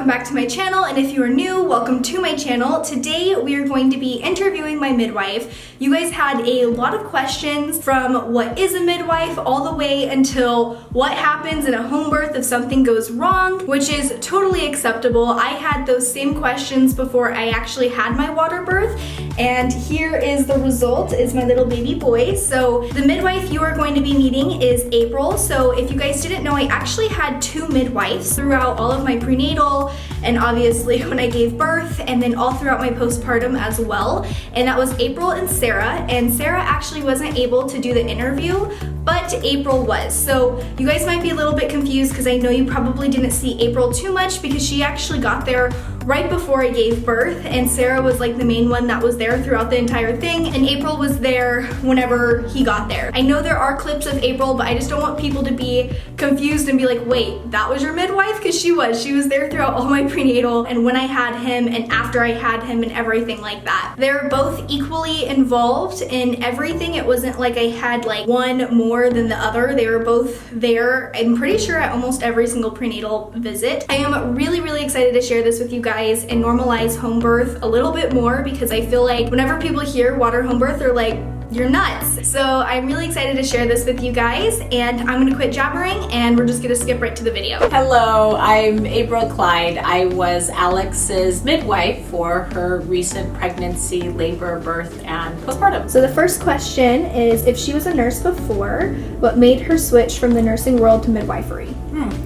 welcome back to my channel, and if you are new, welcome to my channel. Today we are going to be interviewing my midwife. You guys had a lot of questions from what is a midwife all the way until what happens in a home birth if something goes wrong, which is totally acceptable. I had those same questions before I actually had my water birth, and here is the result, is my little baby boy. So the midwife you are going to be meeting is April. So if you guys didn't know, I actually had two midwives throughout all of my prenatal and obviously when I gave birth, and then all throughout my postpartum as well. And that was April and Sarah. And Sarah actually wasn't able to do the interview, but April was. So you guys might be a little bit confused because I know you probably didn't see April too much because she actually got there right before I gave birth, and Sarah was like the main one that was there throughout the entire thing, and April was there whenever he got there. I know there are clips of April, but I just don't want people to be confused and be like, wait, that was your midwife? Because she was there throughout all my prenatal and when I had him and after I had him and everything like that. They're both equally involved in everything. It wasn't like I had like one more than the other. They were both there, I'm pretty sure, at almost every single prenatal visit. I am really excited to share this with you guys and normalize home birth a little bit more, because I feel like whenever people hear water home birth, they're like, you're nuts. So I'm really excited to share this with you guys, and I'm gonna quit jabbering and we're just gonna skip right to the video. Hello, I'm April Clyde. I was Alex's midwife for her recent pregnancy, labor, birth, and postpartum. So the first question is, if she was a nurse before, what made her switch from the nursing world to midwifery?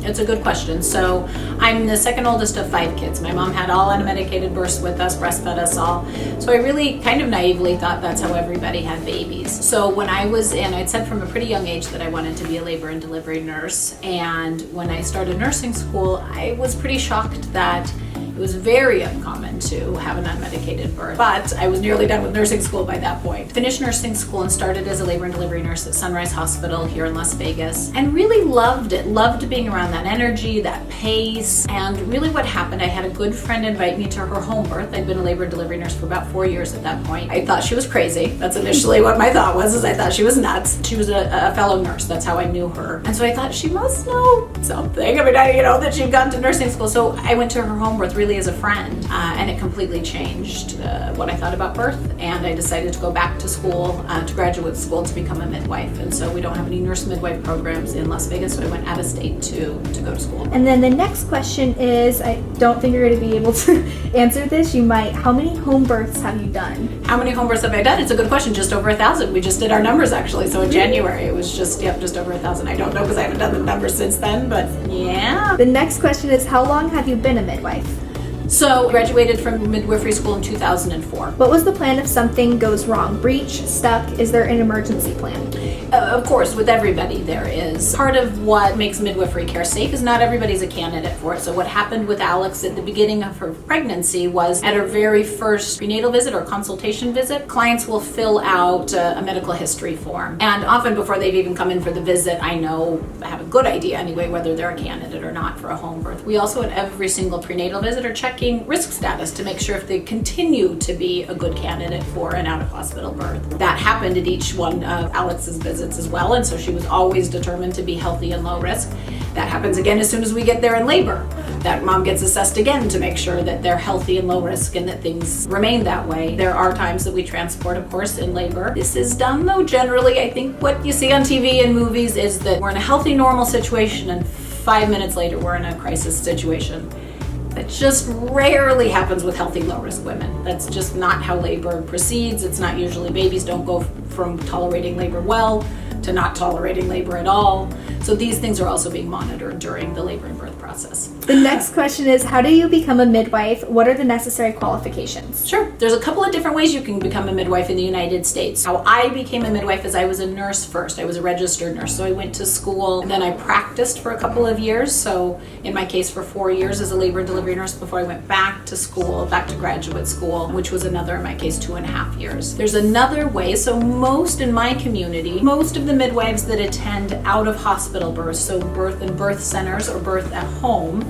It's a good question. So I'm the second oldest of 5 kids. My mom had all unmedicated births with us, breastfed us all. So I really kind of naively thought that's how everybody had babies. So when I was in, I'd said from a pretty young age that I wanted to be a labor and delivery nurse. And when I started nursing school, I was pretty shocked that it was very uncommon to have an unmedicated birth, but I was nearly done with nursing school by that point. Finished nursing school and started as a labor and delivery nurse at Sunrise Hospital here in Las Vegas, and really loved it. Loved being around that energy, that pace, and really what happened, I had a good friend invite me to her home birth. I'd been a labor and delivery nurse for about 4 years at that point. I thought she was crazy. That's initially what my thought was, is I thought she was nuts. She was a fellow nurse. That's how I knew her. And so I thought she must know something. I mean, that she'd gone to nursing school. So I went to her home birth really as a friend, and it completely changed what I thought about birth, and I decided to go back to school, to graduate school, to become a midwife. And so we don't have any nurse midwife programs in Las Vegas, so I went out of state to go to school. And then the next question is, I don't think you're going to be able to answer this, you might. How many home births have you done? How many home births have I done? It's a good question. Just over 1,000. We just did our numbers actually, so in January it was just over 1,000. I don't know because I haven't done the numbers since then, but yeah. The next question is, how long have you been a midwife? So graduated from midwifery school in 2004. What was the plan if something goes wrong? Breech, stuck, is there an emergency plan? Of course, with everybody there is. Part of what makes midwifery care safe is not everybody's a candidate for it. So what happened with Alex at the beginning of her pregnancy was, at her very first prenatal visit or consultation visit, clients will fill out a medical history form. And often before they've even come in for the visit, I have a good idea anyway whether they're a candidate or not for a home birth. We also at every single prenatal visit are checking risk status to make sure if they continue to be a good candidate for an out-of-hospital birth. That happened at each one of Alex's visits as well, and so she was always determined to be healthy and low risk. That happens again as soon as we get there in labor. That mom gets assessed again to make sure that they're healthy and low risk and that things remain that way. There are times that we transport, of course, in labor. This is done though generally. I think what you see on TV and movies is that we're in a healthy, normal situation and 5 minutes later we're in a crisis situation. That just rarely happens with healthy, low-risk women. That's just not how labor proceeds. It's not usually, babies don't go from tolerating labor well to not tolerating labor at all. So these things are also being monitored during the labor and birth process. The next question is, how do you become a midwife? What are the necessary qualifications? Sure. There's a couple of different ways you can become a midwife in the United States. How I became a midwife is I was a nurse first. I was a registered nurse. So I went to school and then I practiced for a couple of years. So in my case for 4 years as a labor and delivery nurse before I went back to school, back to graduate school, which was another, in my case, 2.5 years. There's another way. So most in my community, most of the midwives that attend out of hospital births, so birth in birth centers or birth at home,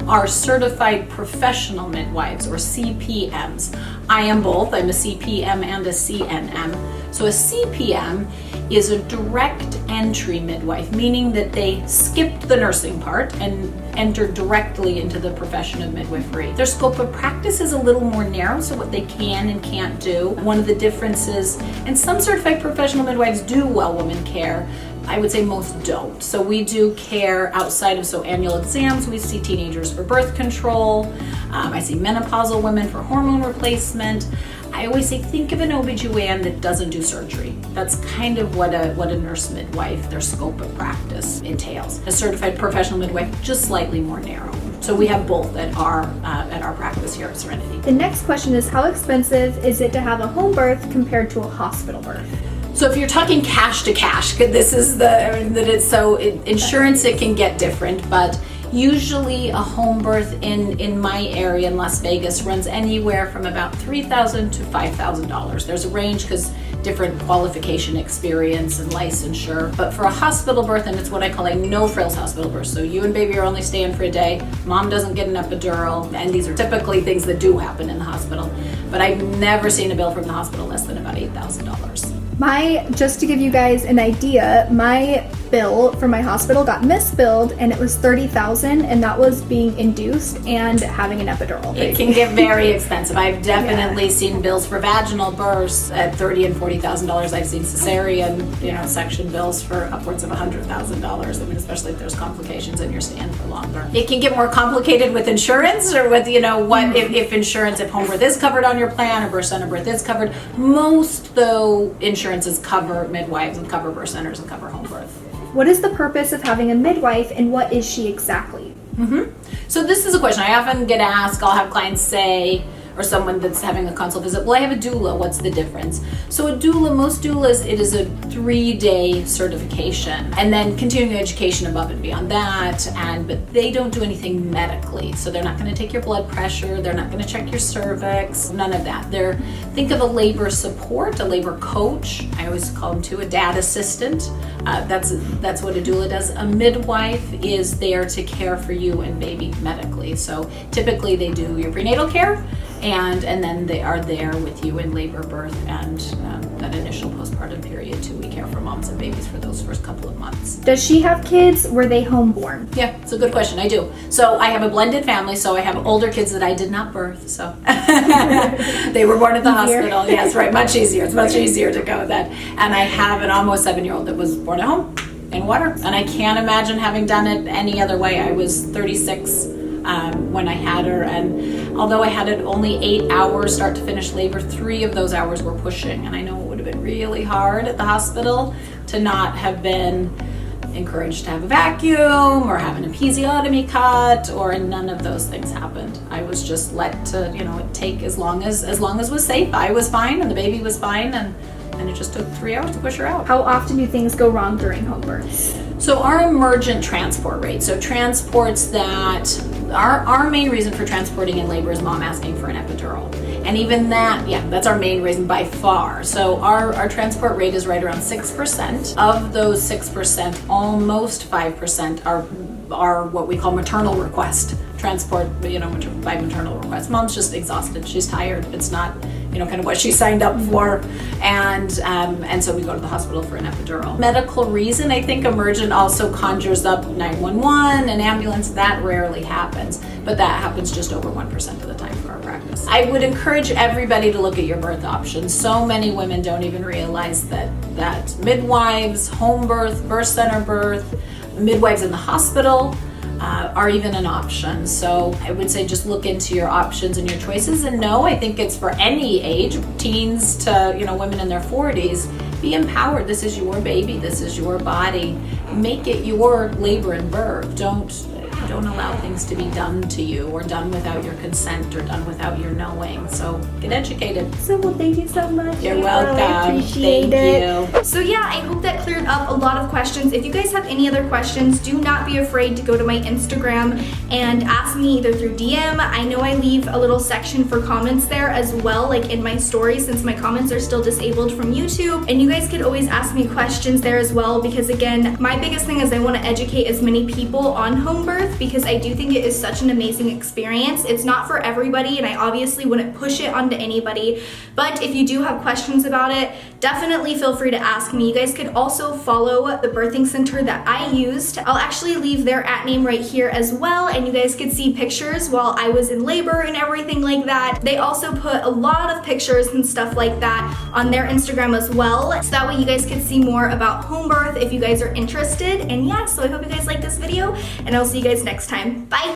are certified professional midwives, or CPMs. I am both. I'm a CPM and a CNM. So a CPM is a direct entry midwife, meaning that they skipped the nursing part and entered directly into the profession of midwifery. Their scope of practice is a little more narrow, so what they can and can't do. One of the differences, and some certified professional midwives do well woman care, I would say most don't. So we do care outside of annual exams. We see teenagers for birth control. I see menopausal women for hormone replacement. I always say, think of an OBGYN that doesn't do surgery. That's kind of what a nurse midwife, their scope of practice entails. A certified professional midwife, just slightly more narrow. So we have both at our practice here at Serenity. The next question is, how expensive is it to have a home birth compared to a hospital birth? So if you're talking cash to cash, insurance, it can get different, but usually a home birth in my area in Las Vegas runs anywhere from about $3,000 to $5,000. There's a range because different qualification, experience, and licensure. But for a hospital birth, and it's what I call a no-frills hospital birth, so you and baby are only staying for a day, mom doesn't get an epidural, and these are typically things that do happen in the hospital. But I've never seen a bill from the hospital less than about $8,000. Just to give you guys an idea, my bill for my hospital got misbilled, and it was $30,000, and that was being induced and having an epidural. It can get very expensive. I've definitely seen bills for vaginal births at $30,000 and $40,000. I've seen cesarean, section bills for upwards of $100,000. I mean, especially if there's complications and you're staying for longer. It can get more complicated with insurance, or with if home birth is covered on your plan, or birth center birth is covered. Most though insurances cover midwives and cover birth centers and cover home birth. What is the purpose of having a midwife, and what is she exactly? So this is a question I often get asked. I'll have clients say, or someone that's having a consult visit, well, I have a doula, what's the difference? So a doula, most doulas, it is a 3-day certification, and then continuing education above and beyond that, but they don't do anything medically. So they're not gonna take your blood pressure, they're not gonna check your cervix, none of that. Think of a labor support, a labor coach. I always call them too, a dad assistant. That's what a doula does. A midwife is there to care for you and baby medically. So typically they do your prenatal care, and then they are there with you in labor, birth, and that initial postpartum period too. We care for moms and babies for those first couple of months. Does she have kids? Were they homeborn? Yeah, it's a good question. I do. So I have a blended family, so I have older kids that I did not birth, so they were born at the hospital. Yes, right, much easier. It's much easier to go with that. And I have an almost 7-year-old that was born at home in water, and I can't imagine having done it any other way. I was 36 when I had her, and although I had it only 8 hours start to finish labor, 3 of those hours were pushing, and I know it would have been really hard at the hospital to not have been encouraged to have a vacuum or have an episiotomy cut, or none of those things happened. I was just let to take as long as was safe. I was fine and the baby was fine, and it just took 3 hours to push her out. How often do things go wrong during home births? So our emergent transport rate, so transports that, our main reason for transporting in labor is mom asking for an epidural. And even that, that's our main reason by far. So our transport rate is right around 6%. Of those 6%, almost 5% are what we call maternal request transport, by maternal request. Mom's just exhausted, she's tired, it's not kind of what she signed up for, and so we go to the hospital for an epidural. Medical reason, I think emergent also conjures up 911, an ambulance. That rarely happens, but that happens just over 1% of the time for our practice. I would encourage everybody to look at your birth options. So many women don't even realize that midwives, home birth, birth center birth, midwives in the hospital are even an option. So I would say just look into your options and your choices, and I think it's for any age, teens to women in their 40s. Be empowered. This is your baby, this is your body. Make it your labor and birth. Don't allow things to be done to you, or done without your consent, or done without your knowing. So get educated. Well, thank you so much. You're welcome. I appreciate Thank you. So I hope that cleared up a lot of questions. If you guys have any other questions, do not be afraid to go to my Instagram and ask me either through DM. I know I leave a little section for comments there as well, like in my stories, since my comments are still disabled from YouTube. And you guys could always ask me questions there as well, because again, my biggest thing is I want to educate as many people on home birth, because I do think it is such an amazing experience. It's not for everybody, and I obviously wouldn't push it onto anybody, but if you do have questions about it, definitely feel free to ask me. You guys could also follow the birthing center that I used. I'll actually leave their @name right here as well, and you guys could see pictures while I was in labor and everything like that. They also put a lot of pictures and stuff like that on their Instagram as well, so that way you guys could see more about home birth if you guys are interested. And yeah, so I hope you guys like this video, and I'll see you guys next time. Bye!